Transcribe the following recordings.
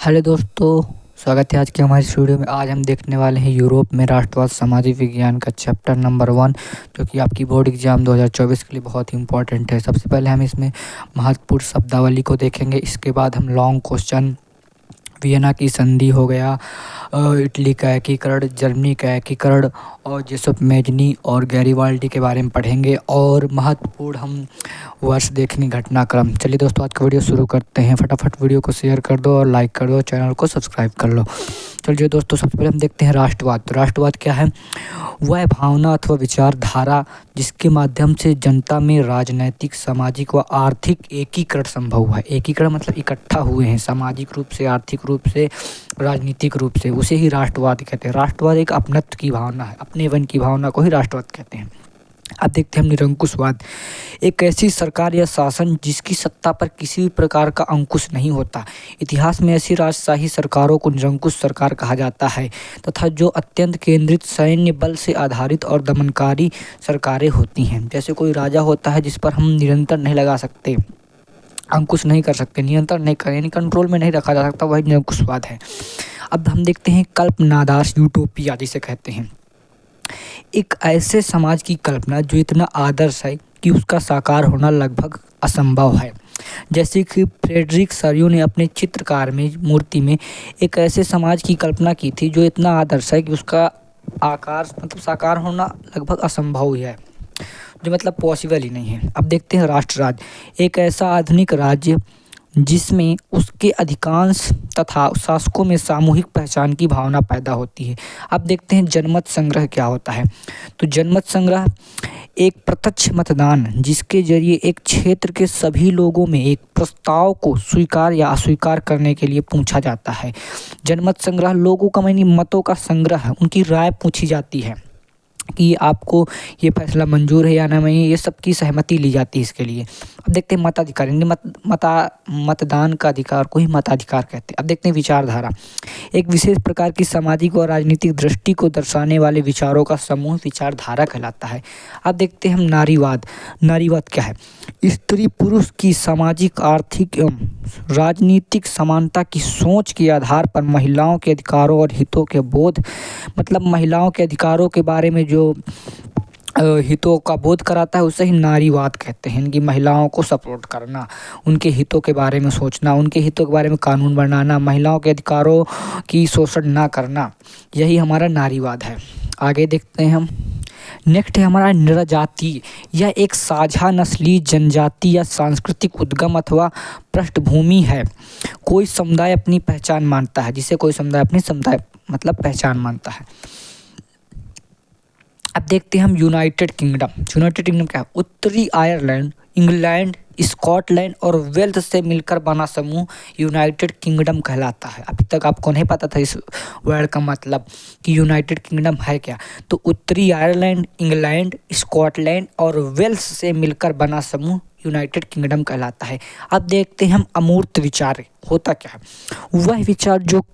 Hello दोस्तों, स्वागत है आज के हमारी इस वीडियो में। आज हम देखने वाले हैं यूरोप में राष्ट्रवाद सामाजिक विज्ञान का चैप्टर नंबर 1, जो कि आपकी बोर्ड एग्जाम 2024 के लिए बहुत ही इंपॉर्टेंट है। सबसे पहले हम इसमें महत्वपूर्ण शब्दावली को देखेंगे। इसके बाद हम लॉन्ग क्वेश्चन, वियना की संधि हो गया, इटली का एकीकरण, जर्मनी का एकीकरण और जेसप मेजनी और गैरीवाल्डी के बारे में पढ़ेंगे और महत्वपूर्ण हम वर्ष देखेंगे, घटनाक्रम। चलिए दोस्तों, आज का वीडियो शुरू करते हैं। फटाफट वीडियो को शेयर कर दो और लाइक कर दो, चैनल को सब्सक्राइब कर लो। चलिए दोस्तों, सबसे पहले हम देखते हैं राष्ट्रवाद। तो राष्ट्रवाद क्या है? वह भावना अथवा विचारधारा जिसके माध्यम से जनता में राजनैतिक, सामाजिक व आर्थिक एकीकरण संभव हुआ है। एकीकरण मतलब इकट्ठा हुए हैं, सामाजिक रूप से, आर्थिक रूप से, राजनीतिक रूप से, उसे ही राष्ट्रवाद कहते हैं। राष्ट्रवाद एक अपनत्व की भावना है, अपनेपन की भावना को ही राष्ट्रवाद कहते हैं। अब देखते हैं हम निरंकुशवाद। एक ऐसी सरकार या शासन जिसकी सत्ता पर किसी भी प्रकार का अंकुश नहीं होता। इतिहास में ऐसी राजशाही सरकारों को निरंकुश सरकार कहा जाता है तथा जो अत्यंत केंद्रित सैन्य बल से आधारित और दमनकारी सरकारें होती हैं। जैसे कोई राजा होता है जिस पर हम निरंतर नहीं लगा सकते, अंकुश नहीं कर सकते, नियंत्रण नहीं कर, यानी कंट्रोल में नहीं रखा जा सकता, वही निरंकुशवाद है। अब हम देखते हैं कल्पनादास, यूटोपिया जिसे कहते हैं। एक ऐसे समाज की कल्पना जो इतना आदर्श है कि उसका साकार होना लगभग असंभव है। जैसे कि फ्रेडरिक सरियो ने अपने चित्रकार में, मूर्ति में एक ऐसे समाज की कल्पना की थी जो इतना आदर्श है कि उसका आकार मतलब साकार होना लगभग असंभव ही है, जो मतलब पॉसिबल ही नहीं है। अब देखते हैं राष्ट्रराज्य। एक ऐसा आधुनिक राज्य जिसमें उसके अधिकांश तथा शासकों में सामूहिक पहचान की भावना पैदा होती है। अब देखते हैं जनमत संग्रह क्या होता है। तो जनमत संग्रह एक प्रत्यक्ष मतदान जिसके जरिए एक क्षेत्र के सभी लोगों में एक प्रस्ताव को स्वीकार या अस्वीकार करने के लिए पूछा जाता है। जनमत संग्रह लोगों का मानी मतों का संग्रह है, उनकी राय पूछी जाती है कि आपको ये फैसला मंजूर है या नहीं, ये सबकी सहमति ली जाती है इसके लिए। अब देखते हैं मताधिकार, मतदान का अधिकार को ही मताधिकार कहते हैं। अब देखते हैं विचारधारा। एक विशेष प्रकार की सामाजिक और राजनीतिक दृष्टि को दर्शाने वाले विचारों का समूह विचारधारा कहलाता है। अब देखते हैं हम नारीवाद। नारीवाद क्या है? स्त्री पुरुष की सामाजिक, आर्थिक एवं राजनीतिक समानता की सोच के आधार पर महिलाओं के अधिकारों और हितों के बोध, मतलब महिलाओं के अधिकारों के बारे में जो हितों का बोध कराता है उसे ही नारीवाद कहते हैं। कि महिलाओं को सपोर्ट करना, उनके हितों के बारे में सोचना, उनके हितों के बारे में कानून बनाना, महिलाओं के अधिकारों की शोषण ना करना, यही हमारा नारीवाद है। आगे देखते हैं हम। नेक्स्ट है हमारा नृजातीय। यह एक साझा नस्ली, जनजाति या सांस्कृतिक उद्गम अथवा पृष्ठभूमि है। कोई समुदाय अपनी पहचान मानता है, जिसे कोई समुदाय अपनी समुदाय मतलब पहचान मानता है। अब देखते हैं हम यूनाइटेड किंगडम। यूनाइटेड किंगडम क्या है? उत्तरी आयरलैंड, इंग्लैंड, स्कॉटलैंड और वेल्स से मिलकर बना समूह यूनाइटेड किंगडम कहलाता है। अभी तक आपको नहीं पता था इस वर्ड का मतलब कि यूनाइटेड किंगडम है क्या। तो उत्तरी आयरलैंड, इंग्लैंड, स्कॉटलैंड और वेल्स से मिलकर बना समूह यूनाइटेड किंगडम कहलाता है। अब देखते हैं हम अमूर्त विचार। होता क्या है? वह विचार जो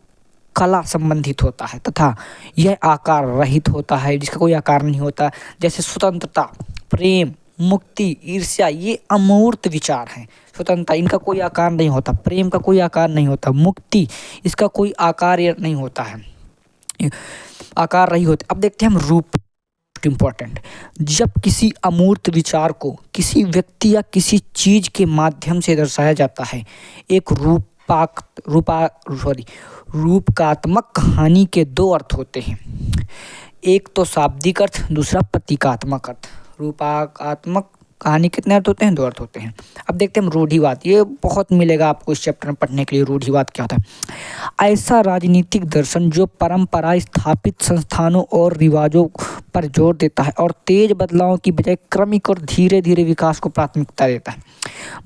कला संबंधित होता है तथा यह आकार रहित होता है, जिसका कोई आकार नहीं होता। जैसे स्वतंत्रता, प्रेम, मुक्ति, ईर्ष्या, ये अमूर्त विचार हैं। स्वतंत्रता, इनका कोई आकार नहीं होता। प्रेम का कोई आकार नहीं होता। मुक्ति, इसका कोई आकार नहीं होता है, आकार रही होते। अब देखते हैं हम रूप। इम्पोर्टेंट, जब किसी अमूर्त विचार को किसी व्यक्ति या किसी चीज के माध्यम से दर्शाया जाता है, एक रूपकात्मक कहानी के दो अर्थ होते हैं। एक तो शाब्दिक अर्थ, दूसरा प्रतीकात्मक अर्थ। रूपकात्मक कहानी कितने अर्थ होते हैं? 2 अर्थ होते हैं। अब देखते हैं हम रूढ़िवाद। ये बहुत मिलेगा आपको इस चैप्टर में पढ़ने के लिए। रूढ़िवाद क्या होता है? ऐसा राजनीतिक दर्शन जो परंपरा स्थापित संस्थानों और रिवाजों पर जोर देता है और तेज बदलावों की बजाय क्रमिक और धीरे धीरे विकास को प्राथमिकता देता है।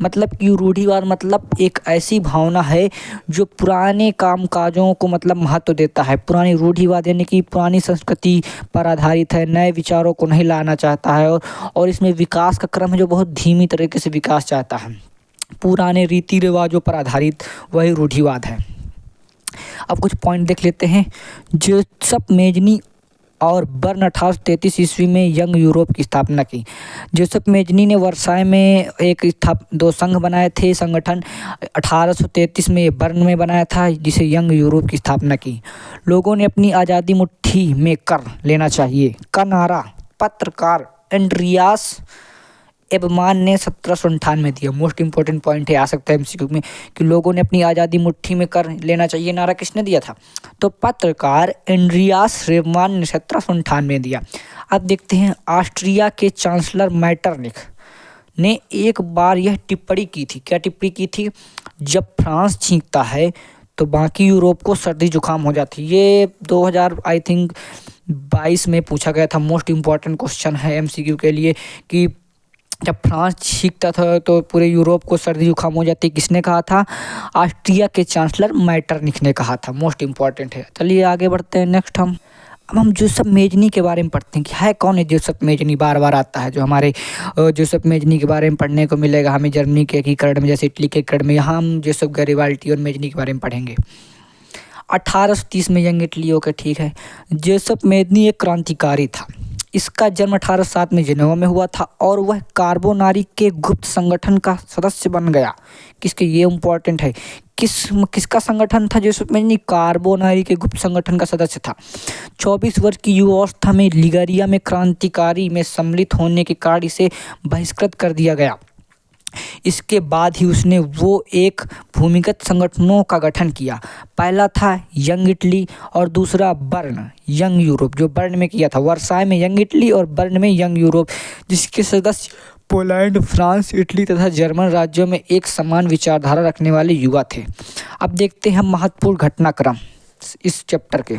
मतलब कि रूढ़िवाद मतलब एक ऐसी भावना है जो पुराने कामकाजों को मतलब महत्व देता है। पुरानी रूढ़िवाद यानी कि पुरानी संस्कृति पर आधारित है, नए विचारों को नहीं लाना चाहता है और इसमें विकास का क्रम है जो बहुत धीमी तरीके से विकास चाहता है। पुराने रीति रिवाजों पर आधारित वही रूढ़िवाद है। अब कुछ पॉइंट देख लेते हैं। जेसप मेजनी और बर्न 1833 ईस्वी में यंग यूरोप की स्थापना की। जोसेफ मेजनी ने वर्साय में दो संघ बनाए थे। संगठन 1833 में बर्न में बनाया था, जिसे यंग यूरोप की स्थापना की। लोगों ने अपनी आज़ादी मुट्ठी में कर लेना चाहिए का नारा पत्रकार एंड्रियास एबमान ने 1798 दिया। मोस्ट इंपॉर्टेंट पॉइंट है, आ सकता है एमसीक्यू में, कि लोगों ने अपनी आज़ादी मुट्ठी में कर लेना चाहिए नारा किसने दिया था? तो पत्रकार एंड्रियास एबमान ने 1798 दिया। अब देखते हैं, ऑस्ट्रिया के चांसलर मैटरनिख ने एक बार यह टिप्पणी की थी। क्या टिप्पणी की थी? जब फ्रांस छींकता है तो बाकी यूरोप को सर्दी जुकाम हो जाती है। ये 2000 आई थिंक 22 में पूछा गया था। मोस्ट इंपॉर्टेंट क्वेश्चन है एमसीक्यू के लिए कि जब फ्रांस छींकता था तो पूरे यूरोप को सर्दी जुकाम हो जाती। किसने कहा था? ऑस्ट्रिया के चांसलर मैटरनिख ने कहा था। मोस्ट इंपॉर्टेंट है। चलिए आगे बढ़ते हैं। नेक्स्ट अब हम जोसेफ मेजनी के बारे में पढ़ते हैं कि है कौन है जोसेफ मेजनी। बार बार आता है जो हमारे जोसेफ मेजनी के बारे में पढ़ने को मिलेगा हमें जर्मनी के एकीकरण में, जैसे इटली के एकीकरण में। यहाँ हम जोसेफ गैरिबाल्डी और मेजनी के बारे में पढ़ेंगे। 1830 में यंग इटली होकर, ठीक है। जोसेफ मेजनी एक क्रांतिकारी था। इसका जन्म 1807 में जिनेवा में हुआ था और वह कार्बोनारी के गुप्त संगठन का सदस्य बन गया। किसके? ये इम्पोर्टेंट है। किसका संगठन था जोसेफ मेजनी? कार्बोनारी के गुप्त संगठन का सदस्य था। 24 वर्ष की युवावस्था में लिगरिया में क्रांतिकारी में सम्मिलित होने के कारण इसे बहिष्कृत कर दिया गया। इसके बाद ही उसने एक भूमिगत संगठनों का गठन किया। पहला था यंग इटली और दूसरा बर्न यंग यूरोप, जो बर्न में किया था। वर्साय में यंग इटली और बर्न में यंग यूरोप, जिसके सदस्य पोलैंड, फ्रांस, इटली तथा जर्मन राज्यों में एक समान विचारधारा रखने वाले युवा थे। अब देखते हैं महत्वपूर्ण घटनाक्रम इस चैप्टर के।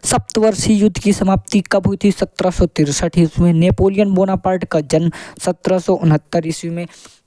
सप्तवर्षीय युद्ध की समाप्ति कब हुई थी? 1763 ईस्वी में। नेपोलियन बोनापार्ट का जन्म 1769 ईस्वी में।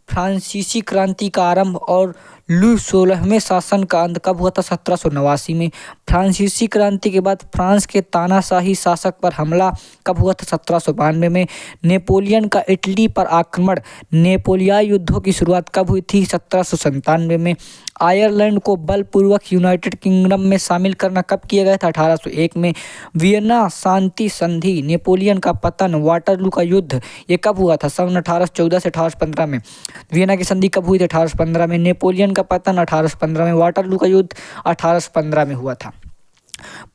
फ्रांसीसी क्रांति का आरंभ और लुई 16वें शासन का अंत कब हुआ था? 1789 में। फ्रांसीसी क्रांति के बाद फ्रांस के तानाशाही शासक पर हमला कब हुआ था? 1792 में। नेपोलियन का इटली पर आक्रमण, नेपोलियाई युद्धों की शुरुआत कब हुई थी? 1797 में। आयरलैंड को बलपूर्वक यूनाइटेड किंगडम में शामिल करना कब किया गया था? 1801 में। वियना शांति संधि, नेपोलियन का पतन, वाटरलू का युद्ध, ये कब हुआ था? सन 1814 से 1815 में। वियना की संधि कब हुई थी? 1815 में। नेपोलियन का पतन 1815 में। वाटरलू का युद्ध 1815 में हुआ था।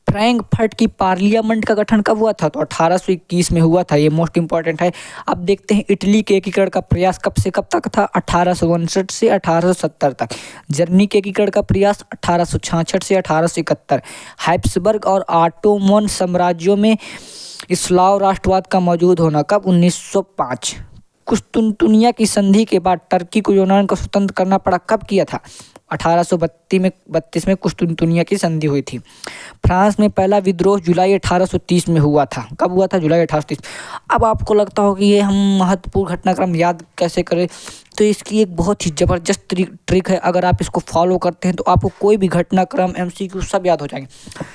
फ्रैंकफर्ट की पार्लियामेंट का गठन कब हुआ था? तो 1821 में हुआ था। ये मोस्ट इंपॉर्टेंट है। अब देखते हैं इटली के एकीकरण का प्रयास कब से कब तक था? 1859 से 1870 तक। जर्मनी के एकीकरण का प्रयास 1866 से 1871। हैब्सबर्ग और ऑटोमन साम्राज्यों में स्लाव राष्ट्रवाद का मौजूद होना कब? 1905। कुस्तुनतुनिया की संधि के बाद टर्की को यूनान को स्वतंत्र करना पड़ा, कब किया था? 1832 में कुस्तुनतुनिया की संधि हुई थी। फ्रांस में पहला विद्रोह जुलाई 1830 में हुआ था। कब हुआ था? जुलाई 1830। अब आपको लगता हो कि ये हम महत्वपूर्ण घटनाक्रम याद कैसे करें, तो इसकी एक बहुत ही ज़बरदस्त ट्रिक है। अगर आप इसको फॉलो करते हैं तो आपको कोई भी घटनाक्रम, एमसीक्यू सब याद हो जाएंगे।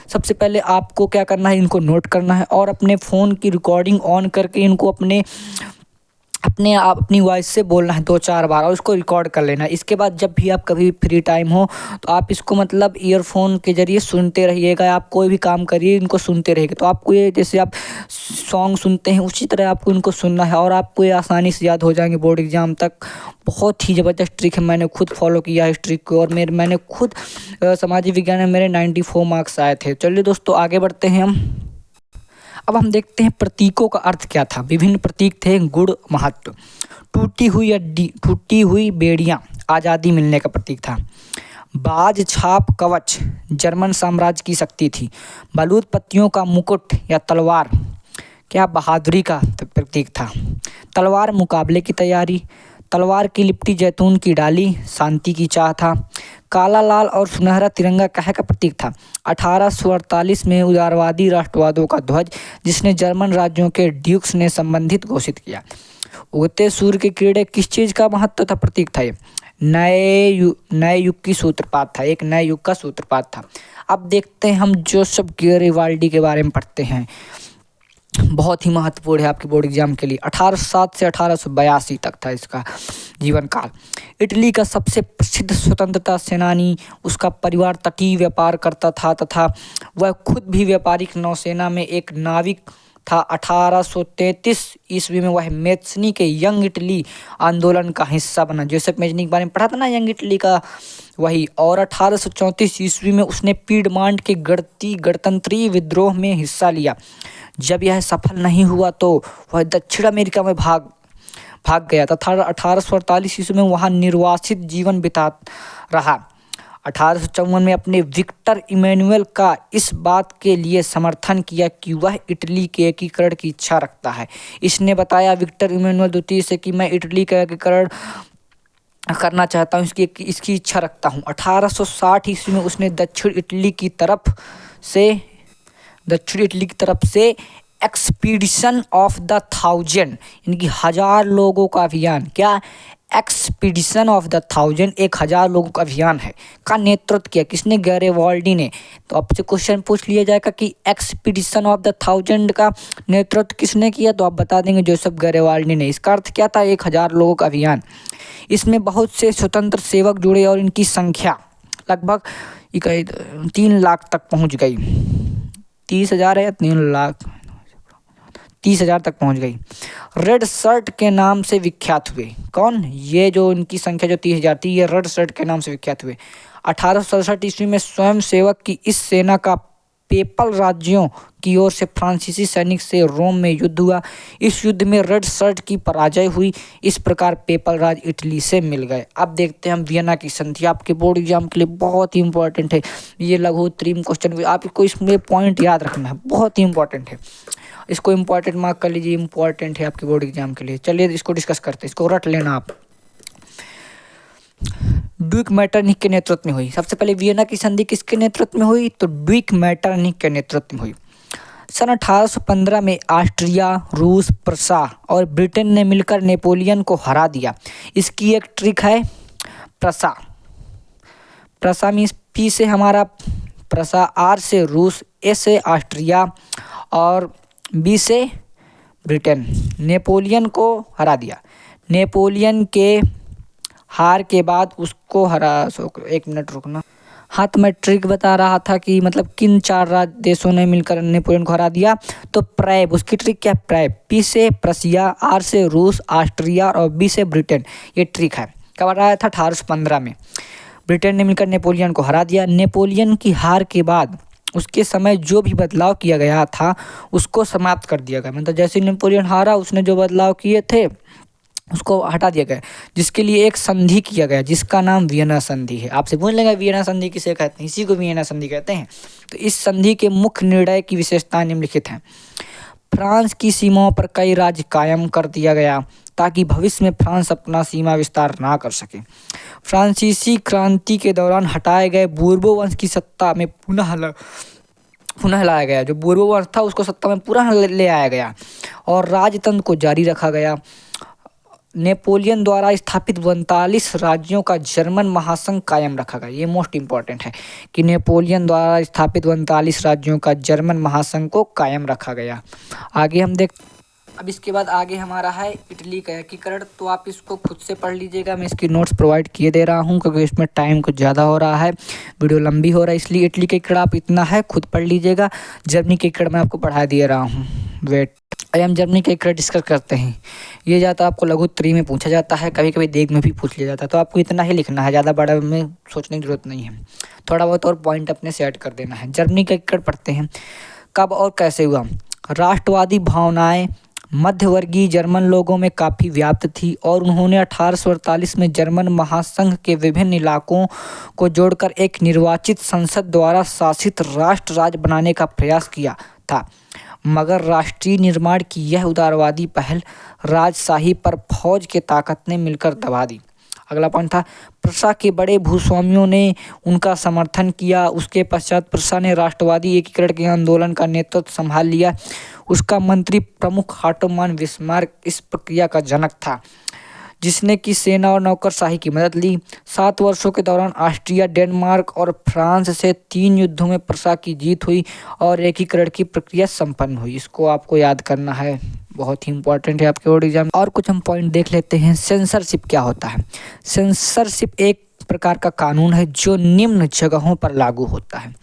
सबसे पहले आपको क्या करना है, इनको नोट करना है और अपने फ़ोन की रिकॉर्डिंग ऑन करके इनको अपनी वॉइस से बोलना है 2-4 बार और उसको रिकॉर्ड कर लेना है। इसके बाद जब भी आप कभी फ्री टाइम हो तो आप इसको मतलब ईयरफोन के ज़रिए सुनते रहिएगा। आप कोई भी काम करिए इनको सुनते रहिएगा। तो आपको ये, जैसे आप सॉन्ग सुनते हैं उसी तरह आपको इनको सुनना है और आपको ये आसानी से याद हो जाएंगे बोर्ड एग्ज़ाम तक। बहुत ही ज़बरदस्त ट्रिक है, मैंने खुद फॉलो किया है इस ट्रिक को और मैंने खुद सामाजिक विज्ञान में मेरे 94 मार्क्स आए थे। चलिए दोस्तों आगे बढ़ते हैं हम। अब हम देखते हैं प्रतीकों का अर्थ क्या था। विभिन्न प्रतीक थे। गुण, महत्व। टूटी हुई बेड़ियाँ आज़ादी मिलने का प्रतीक था। बाज, छाप, कवच जर्मन साम्राज्य की शक्ति थी। बलूत पत्तियों का मुकुट या तलवार क्या बहादुरी का प्रतीक था। तलवार, मुकाबले की तैयारी। तलवार की लिपटी जैतून की डाली, शांति की चाह था। काला, लाल और सुनहरा तिरंगा काहे का प्रतीक था? 1848 में उदारवादी राष्ट्रवादों का ध्वज, जिसने जर्मन राज्यों के ड्यूक्स ने संबंधित घोषित किया। उगते सूर्य की किरणें किस चीज़ का महत्व था, प्रतीक था? ये नए युग की सूत्रपात था। एक नए युग का सूत्रपात था। अब देखते हैं हम जोसेफ गैरिबाल्डी के बारे में पढ़ते हैं। बहुत ही महत्वपूर्ण है आपके बोर्ड एग्जाम के लिए। 1807 से 1882 तक था इसका जीवन काल। इटली का सबसे प्रसिद्ध स्वतंत्रता सेनानी, उसका परिवार तटीय व्यापार करता था तथा वह खुद भी व्यापारिक नौसेना में एक नाविक था। 1833 ईस्वी में वह मेज़नी के यंग इटली आंदोलन का हिस्सा बना। जोसेफ मेज़नी के बारे में पढ़ा था ना, यंग इटली का, वही। और 1834 ईस्वी में उसने पीडमांट के गणतंत्रीय विद्रोह में हिस्सा लिया। जब यह सफल नहीं हुआ तो वह दक्षिण अमेरिका में भाग गया तथा 1848 ईस्वी में वहाँ निर्वासित जीवन बिता रहा। 1854 में अपने विक्टर इमैनुअल का इस बात के लिए समर्थन किया कि वह इटली के एकीकरण की इच्छा रखता है। इसने बताया विक्टर इमैनुअल द्वितीय से कि मैं इटली का एकीकरण करना चाहता हूँ, इसकी इच्छा रखता हूँ। 1860 ईस्वी में उसने दक्षिण इटली की तरफ से एक्सपीडिशन ऑफ द 1000 यानी कि 1000 लोगों का अभियान, क्या एक्सपीडिशन ऑफ द 1000 1000 लोगों का अभियान है, का नेतृत्व किया। किसने? गैरिबाल्डी ने। तो आपसे क्वेश्चन पूछ लिया जाएगा कि एक्सपीडिशन ऑफ द 1000 का नेतृत्व किसने किया, तो आप बता देंगे जोसेफ गैरिबाल्डी ने। इसका अर्थ क्या था? 1000 लोगों का अभियान। इसमें बहुत से स्वतंत्र सेवक जुड़े और इनकी संख्या लगभग 3 लाख तक पहुँच गई। 30,000 है या 3 लाख? 30,000 तक पहुंच गई। रेड शर्ट के नाम से विख्यात हुए। कौन? ये जो इनकी संख्या जो 30,000 थी, ये रेड शर्ट के नाम से विख्यात हुए। 1867 ईस्वी में स्वयं सेवक की इस सेना का पेपल राज्यों की ओर से फ्रांसीसी सैनिक से रोम में युद्ध हुआ। इस युद्ध में रेड शर्ट की पराजय हुई। इस प्रकार पेपल राज इटली से मिल गए। अब देखते हैं हम वियना की संधि। आपके बोर्ड एग्जाम के लिए बहुत ही इंपॉर्टेंट है ये लघु उत्तरीय क्वेश्चन। आपको इसमें पॉइंट याद रखना है, बहुत ही इंपॉर्टेंट है। इसको इंपॉर्टेंट मार्क कर लीजिए, इंपॉर्टेंट है आपके बोर्ड एग्जाम के लिए। चलिए इसको डिस्कस करते हैं, इसको रट लेना आप। ड्यूक मेटरनिख के नेतृत्व में हुई। सबसे पहले वियना की संधि किसके नेतृत्व में हुई? तो ड्यूक मेटरनिख के नेतृत्व में हुई। सन 1815 में ऑस्ट्रिया, रूस, प्रसा और ब्रिटेन ने मिलकर नेपोलियन को हरा दिया। इसकी एक ट्रिक है, प्रसा मीन्स पी से हमारा प्रसा, आर से रूस, ए से ऑस्ट्रिया और बी से ब्रिटेन। नेपोलियन को हरा दिया। नेपोलियन के हार के बाद उसको एक मिनट रुकना। हाँ, तो मैं ट्रिक बता रहा था कि मतलब किन 4 देशों ने मिलकर नेपोलियन को हरा दिया। तो प्रैब, उसकी ट्रिक क्या? प्रैब, पी से प्रसिया, आर से रूस, ऑस्ट्रिया और बी से ब्रिटेन। ये ट्रिक है। कब हराया था? 1815 में ब्रिटेन ने मिलकर नेपोलियन को हरा दिया। नेपोलियन की हार के बाद उसके समय जो भी बदलाव किया गया था उसको समाप्त कर दिया गया। मतलब जैसे नेपोलियन हारा, उसने जो बदलाव किए थे उसको हटा दिया गया, जिसके लिए एक संधि किया गया जिसका नाम वियना संधि है। आपसे पूछ लेंगे वियना संधि किसे कहते हैं? इसी को वियना संधि कहते हैं। तो इस संधि के मुख्य निर्णय की विशेषताएं निम्नलिखित हैं। फ्रांस की सीमाओं पर कई राज्य कायम कर दिया गया ताकि भविष्य में फ्रांस अपना सीमा विस्तार ना कर सके। फ्रांसीसी क्रांति के दौरान हटाए गए बूर्बो वंश की सत्ता में पुनः लाया गया। जो बूर्बो वंश था उसको सत्ता में पुनः ले आया गया और राजतंत्र को जारी रखा गया। नेपोलियन द्वारा स्थापित 39 राज्यों का जर्मन महासंघ कायम रखा गया। ये मोस्ट इंपॉर्टेंट है कि नेपोलियन द्वारा स्थापित 39 राज्यों का जर्मन महासंघ को कायम रखा गया। आगे हम अब इसके बाद आगे हमारा है इटली का एकीकरण। तो आप इसको खुद से पढ़ लीजिएगा, मैं इसकी नोट्स प्रोवाइड किए दे रहा हूँ क्योंकि इसमें टाइम कुछ ज़्यादा हो रहा है, वीडियो लंबी हो रहा है, इसलिए इटली का एकीकरण आप इतना है खुद पढ़ लीजिएगा। जर्मनी का एकीकरण मैं आपको पढ़ा दे रहा हूँ। वेट, हम जर्मनी का एकीकरण डिस्कस करते हैं। ये ज़्यादा आपको लघु उत्तरीय में पूछा जाता है, कभी कभी देग में भी पूछ लिया जाता है। तो आपको इतना ही लिखना है, ज़्यादा बड़ा में सोचने की जरूरत नहीं है। थोड़ा बहुत और पॉइंट अपने से ऐड कर देना है। जर्मनी का एकीकरण पढ़ते हैं। कब और कैसे हुआ? राष्ट्रवादी भावनाएं मध्यवर्गीय जर्मन लोगों में काफ़ी व्याप्त थी और उन्होंने 1848 में जर्मन महासंघ के विभिन्न इलाकों को जोड़कर एक निर्वाचित संसद द्वारा शासित राष्ट्र राज्य बनाने का प्रयास किया था। मगर राष्ट्रीय निर्माण की यह उदारवादी पहल राजशाही पर फौज के ताकत ने मिलकर दबा दी। अगला पॉइंट था, प्रसा के बड़े भूस्वामियों ने उनका समर्थन किया। उसके पश्चात प्रसा ने राष्ट्रवादी एकीकरण के आंदोलन का नेतृत्व संभाल लिया। उसका मंत्री प्रमुख हाटोमान बिस्मार्क इस प्रक्रिया का जनक था, जिसने की सेना और नौकरशाही की मदद ली। 7 वर्षों के दौरान ऑस्ट्रिया, डेनमार्क और फ्रांस से 3 युद्धों में प्रसा की जीत हुई और एकीकरण की प्रक्रिया संपन्न हुई। इसको आपको याद करना है, बहुत ही इंपॉर्टेंट है आपके बोर्ड एग्जाम। और कुछ हम पॉइंट देख लेते हैं। सेंसरशिप क्या होता है? सेंसरशिप एक प्रकार का कानून है जो निम्न जगहों पर लागू होता है।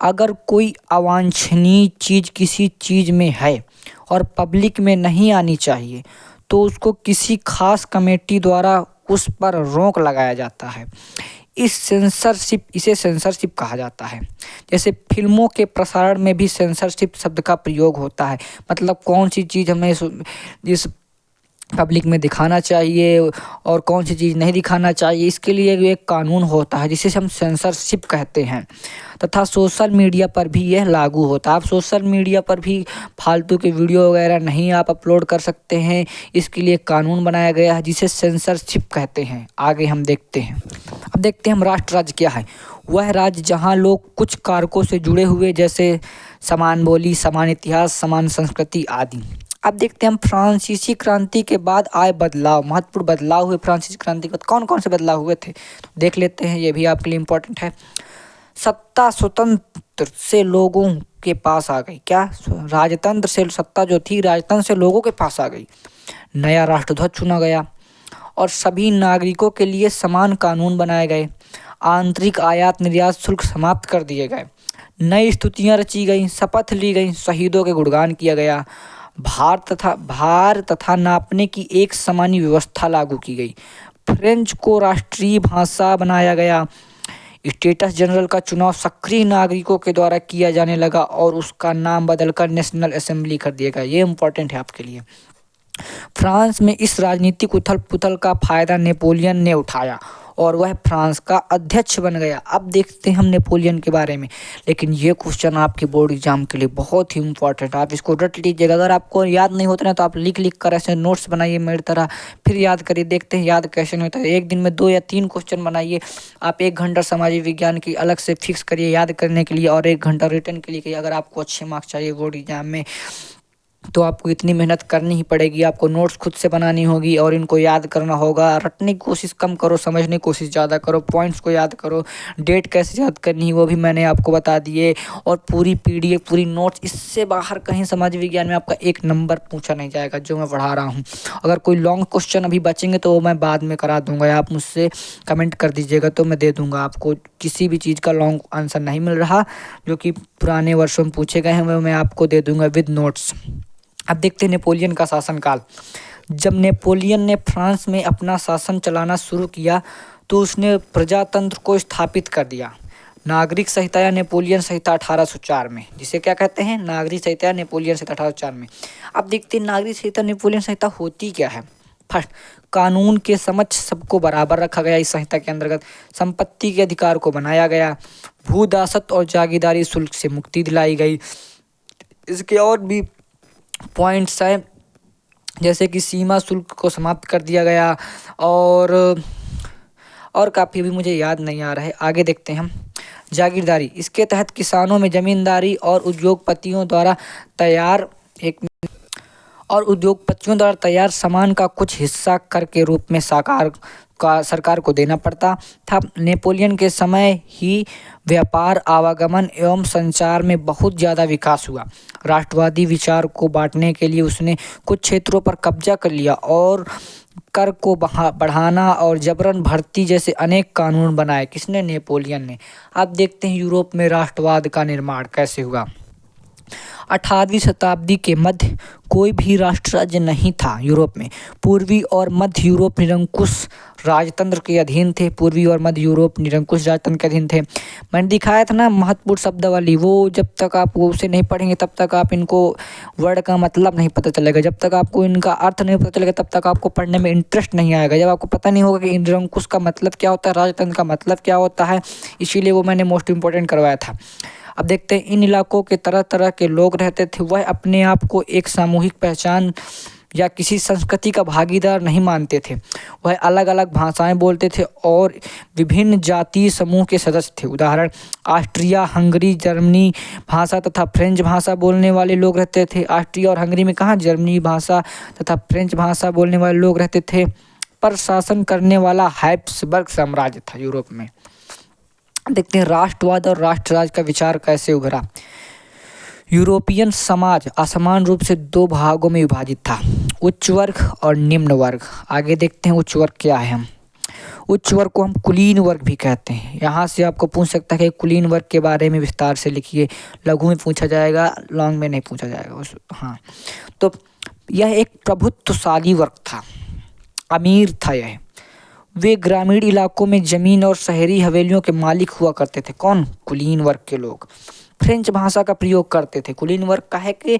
अगर कोई अवांछनीय चीज़ किसी चीज़ में है और पब्लिक में नहीं आनी चाहिए तो उसको किसी खास कमेटी द्वारा उस पर रोक लगाया जाता है। इसे सेंसरशिप कहा जाता है। जैसे फिल्मों के प्रसारण में भी सेंसरशिप शब्द का प्रयोग होता है। मतलब कौन सी चीज़ हमें इस पब्लिक में दिखाना चाहिए और कौन सी चीज़ नहीं दिखाना चाहिए, इसके लिए एक कानून होता है जिसे हम सेंसरशिप कहते हैं। तथा सोशल मीडिया पर भी यह लागू होता है। आप सोशल मीडिया पर भी फालतू के वीडियो वगैरह नहीं आप अपलोड कर सकते हैं। इसके लिए कानून बनाया गया है जिसे सेंसरशिप कहते हैं। आगे हम देखते हैं। अब देखते हैं हम राष्ट्र राज्य क्या है। वह राज्य जहाँ लोग कुछ कारकों से जुड़े हुए, जैसे समान बोली, समान इतिहास, समान संस्कृति आदि। अब देखते हैं हम फ्रांसीसी क्रांति के बाद आए बदलाव, महत्वपूर्ण बदलाव हुए फ्रांसीसी क्रांति के बाद। कौन कौन से बदलाव हुए थे तो देख लेते हैं, ये भी आपके लिए इम्पोर्टेंट है। सत्ता स्वतंत्र से लोगों के पास आ गई। क्या? राजतंत्र से सत्ता जो थी राजतंत्र से लोगों के पास आ गई। नया राष्ट्रध्वज चुना गया और सभी नागरिकों के लिए समान कानून बनाए गए। आंतरिक आयात निर्यात शुल्क समाप्त कर दिए गए। नई स्तुतियाँ रची गई, शपथ ली गई, शहीदों के गुणगान किया गया। भार तथा नापने की एक सामान्य व्यवस्था लागू की गई। फ्रेंच को राष्ट्रीय भाषा बनाया गया। स्टेटस जनरल का चुनाव सक्रिय नागरिकों के द्वारा किया जाने लगा और उसका नाम बदलकर नेशनल असेंबली कर दिया गया। ये इंपॉर्टेंट है आपके लिए। फ्रांस में इस राजनीतिक उथल पुथल का फायदा नेपोलियन ने उठाया और वह फ्रांस का अध्यक्ष बन गया। अब देखते हैं हम नेपोलियन के बारे में। लेकिन ये क्वेश्चन आपके बोर्ड एग्जाम के लिए बहुत ही इंपॉर्टेंट है, आप इसको रट लीजिएगा। अगर आपको याद नहीं होता ना तो आप लिख कर ऐसे नोट्स बनाइए मेरी तरह, फिर याद करिए। देखते हैं याद कैसे नहीं होता है। एक दिन में 2 या 3 क्वेश्चन बनाइए। आप 1 घंटा सामाजिक विज्ञान की अलग से फिक्स करिए याद करने के लिए और 1 घंटा रिटर्न के लिए। अगर आपको अच्छे मार्क्स चाहिए बोर्ड एग्जाम में तो आपको इतनी मेहनत करनी ही पड़ेगी। आपको नोट्स खुद से बनानी होगी और इनको याद करना होगा। रटने की कोशिश कम करो, समझने की कोशिश ज़्यादा करो, पॉइंट्स को याद करो। डेट कैसे याद करनी है वो भी मैंने आपको बता दिए। और पूरी पीडीएफ, पूरी नोट्स, इससे बाहर कहीं समाज विज्ञान में आपका 1 नंबर पूछा नहीं जाएगा जो मैं पढ़ा रहा हूँ। अगर कोई लॉन्ग क्वेश्चन अभी बचेंगे तो वो मैं बाद में करा दूंगा। आप मुझसे कमेंट कर दीजिएगा तो मैं दे दूंगा आपको। किसी भी चीज़ का लॉन्ग आंसर नहीं मिल रहा जो कि पुराने वर्षों में पूछे गए हैं, वो मैं आपको दे दूंगा विद नोट्स। अब देखते हैं नेपोलियन का शासनकाल। जब नेपोलियन ने फ्रांस में अपना शासन चलाना शुरू किया तो उसने प्रजातंत्र को स्थापित कर दिया। नागरिक संहिता या नेपोलियन संहिता 1804 में, जिसे क्या कहते हैं? नागरिक संहिता या नेपोलियन संहिता 1804 में। अब देखते हैं नागरिक संहिता नेपोलियन संहिता होती क्या है। फर्स्ट, कानून के समक्ष सबको बराबर रखा गया। इस संहिता के अंतर्गत संपत्ति के अधिकार को बनाया गया। भूदासत और जागीरदारी शुल्क से मुक्ति दिलाई गई। इसके और भी पॉइंट्स है, जैसे कि सीमा शुल्क को समाप्त कर दिया गया और काफ़ी भी मुझे याद नहीं आ रहा है। आगे देखते हैं हम। जागीरदारी, इसके तहत किसानों में जमींदारी और उद्योगपतियों द्वारा तैयार सामान का कुछ हिस्सा कर के रूप में सरकार को देना पड़ता था। नेपोलियन के समय ही व्यापार, आवागमन एवं संचार में बहुत ज़्यादा विकास हुआ। राष्ट्रवादी विचार को बांटने के लिए उसने कुछ क्षेत्रों पर कब्जा कर लिया और कर को बढ़ाना और जबरन भर्ती जैसे अनेक कानून बनाए। किसने? नेपोलियन ने। अब देखते हैं यूरोप में राष्ट्रवाद का निर्माण कैसे हुआ। 18वीं शताब्दी के मध्य कोई भी राष्ट्र राज्य नहीं था यूरोप में। पूर्वी और मध्य यूरोप निरंकुश राजतंत्र के अधीन थे। मैंने दिखाया था ना महत्वपूर्ण शब्दावली, वो जब तक आप उसे नहीं पढ़ेंगे तब तक आप इनको वर्ड का मतलब नहीं पता चलेगा। जब तक आपको इनका अर्थ नहीं पता चलेगा तब तक आपको पढ़ने में इंटरेस्ट नहीं आएगा। जब आपको पता नहीं होगा कि निरंकुश का मतलब क्या होता है, राजतंत्र का मतलब क्या होता है, इसीलिए वो मैंने मोस्ट इंपॉर्टेंट करवाया था। अब देखते हैं इन इलाकों के तरह तरह के लोग रहते थे। वह अपने आप को एक सामूहिक पहचान या किसी संस्कृति का भागीदार नहीं मानते थे। वह अलग अलग भाषाएं बोलते थे और विभिन्न जातीय समूह के सदस्य थे। उदाहरण, ऑस्ट्रिया, हंगरी, जर्मनी भाषा तथा फ्रेंच भाषा बोलने वाले लोग रहते थे। ऑस्ट्रिया और हंगरी में कहाँ? जर्मनी भाषा तथा फ्रेंच भाषा बोलने वाले लोग रहते थे। पर शासन करने वाला हैब्सबर्ग साम्राज्य था यूरोप में। देखते हैं राष्ट्रवाद और राष्ट्र राज्य का विचार कैसे उभरा। यूरोपियन समाज असमान रूप से दो भागों में विभाजित था, उच्च वर्ग और निम्न वर्ग। आगे देखते हैं उच्च वर्ग क्या है। हम उच्च वर्ग को हम कुलीन वर्ग भी कहते हैं। यहाँ से आपको पूछ सकता है कि कुलीन वर्ग के बारे में विस्तार से लिखिए। लघु में पूछा जाएगा, लॉन्ग में नहीं पूछा जाएगा हाँ। तो यह एक प्रभुत्वशाली वर्ग था, अमीर था यह। वे ग्रामीण इलाकों में जमीन और शहरी हवेलियों के मालिक हुआ करते थे। कौन? कुलीन वर्ग के लोग। फ्रेंच भाषा का प्रयोग करते थे। कुलीन वर्ग का है कि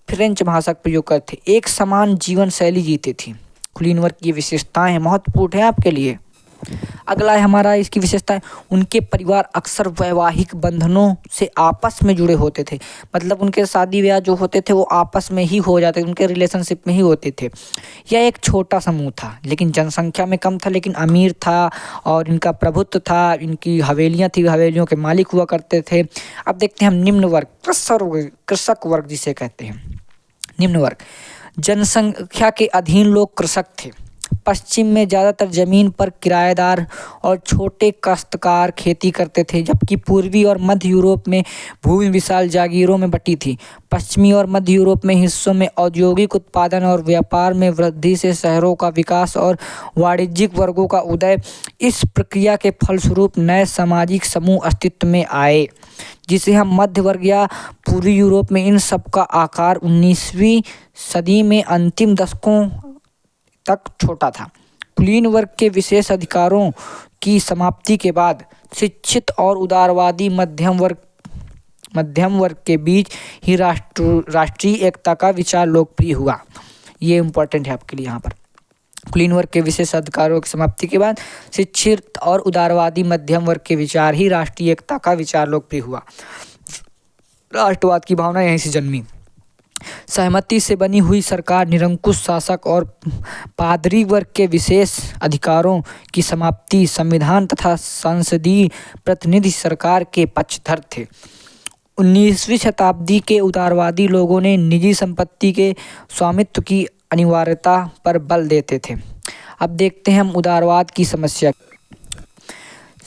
फ्रेंच भाषा का प्रयोग करते, एक समान जीवन शैली जीते थे। कुलीन वर्ग की विशेषताएं महत्वपूर्ण है आपके लिए। अगला है हमारा इसकी विशेषताएं। उनके परिवार अक्सर वैवाहिक बंधनों से आपस में जुड़े होते थे, मतलब उनके शादी ब्याह जो होते थे वो आपस में ही हो जाते थे, उनके रिलेशनशिप में ही होते थे। यह एक छोटा समूह था, लेकिन जनसंख्या में कम था, लेकिन अमीर था और इनका प्रभुत्व था, इनकी हवेलियाँ थी, हवेलियों के मालिक हुआ करते थे। अब देखते हैं हम निम्न वर्ग, कृषक वर्ग जिसे कहते हैं। निम्न वर्ग जनसंख्या के अधीन लोग कृषक थे। पश्चिम में ज़्यादातर जमीन पर किराएदार और छोटे काश्तकार खेती करते थे, जबकि पूर्वी और मध्य यूरोप में भूमि विशाल जागीरों में बटी थी। पश्चिमी और मध्य यूरोप में हिस्सों में औद्योगिक उत्पादन और व्यापार में वृद्धि से शहरों का विकास और वाणिज्यिक वर्गों का उदय, इस प्रक्रिया के फलस्वरूप नए सामाजिक समूह अस्तित्व में आए, जिसे हम मध्य वर्ग या पूर्वी यूरोप में। इन सब का आकार 19वीं सदी में अंतिम दशकों तक छोटा था। कुलीन वर्ग के विशेष अधिकारों की समाप्ति के बाद शिक्षित और उदारवादी मध्यम वर्ग के बीच ही राष्ट्रीय एकता का विचार लोकप्रिय हुआ। ये इम्पोर्टेंट है आपके लिए यहाँ पर। कुलीन वर्ग के विशेष अधिकारों की समाप्ति के बाद शिक्षित और उदारवादी मध्यम वर्ग के विचार ही राष्ट्रीय एकता का विचार लोकप्रिय हुआ। राष्ट्रवाद की भावना यहीं से जन्मी। सहमति से बनी हुई सरकार निरंकुश शासक और पादरी वर्ग के विशेष अधिकारों की समाप्ति, संविधान तथा संसदीय प्रतिनिधि सरकार के पक्षधर थे। 19वीं शताब्दी के उदारवादी लोगों ने निजी संपत्ति के स्वामित्व की अनिवार्यता पर बल देते थे। अब देखते हैं हम उदारवाद की समस्या।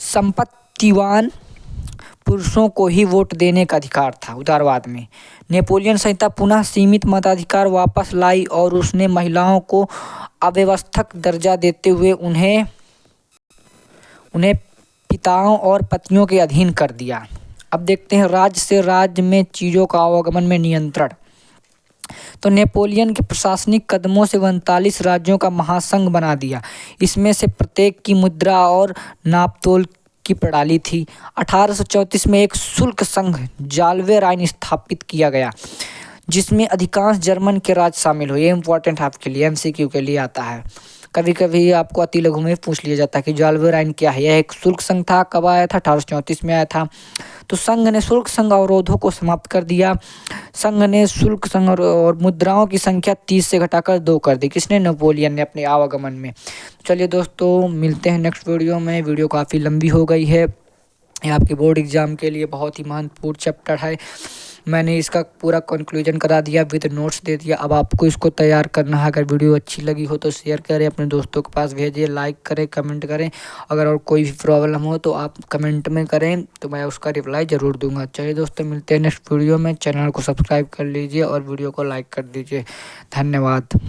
संपत्तिवान पुरुषों को ही वोट देने का अधिकार था उदारवाद में। नेपोलियन संहिता पुनः सीमित मताधिकार वापस लाई और उसने महिलाओं को अव्यवस्थक दर्जा देते हुए उन्हें पिताओं और पतियों के अधीन कर दिया। अब देखते हैं राज्य से राज्य में चीज़ों का आवागमन में नियंत्रण। तो नेपोलियन के प्रशासनिक कदमों से 39 राज्यों का महासंघ बना दिया। इसमें से प्रत्येक की मुद्रा और नापतोल की प्रणाली थी। 1834 में एक शुल्क संघ जाल्वेराइन स्थापित किया गया, जिसमें अधिकांश जर्मन के राज्य शामिल हुए। ये इंपॉर्टेंट आपके लिए, एमसीक्यू के लिए आता है। कभी कभी आपको अति लघु में पूछ लिया जाता है कि जाल्वेराइन क्या है। यह एक शुल्क संघ था। कब आया था? 1834 में आया था। तो संघ ने शुल्क संघ अवरोधों को समाप्त कर दिया। संघ ने शुल्क संघ और मुद्राओं की संख्या 30 से घटाकर 2 कर दी। किसने? नेपोलियन ने अपने आवागमन में। चलिए दोस्तों, मिलते हैं नेक्स्ट वीडियो में। वीडियो काफ़ी लंबी हो गई है। ये आपके बोर्ड एग्ज़ाम के लिए बहुत ही महत्वपूर्ण चैप्टर है। मैंने इसका पूरा कंक्लूजन करा दिया, विद नोट्स दे दिया। अब आपको इसको तैयार करना है। अगर वीडियो अच्छी लगी हो तो शेयर करें, अपने दोस्तों के पास भेजिए, लाइक करें, कमेंट करें। अगर और कोई भी प्रॉब्लम हो तो आप कमेंट में करें, तो मैं उसका रिप्लाई ज़रूर दूंगा। चलिए दोस्तों, मिलते हैं नेक्स्ट वीडियो में। चैनल को सब्सक्राइब कर लीजिए और वीडियो को लाइक कर दीजिए। धन्यवाद।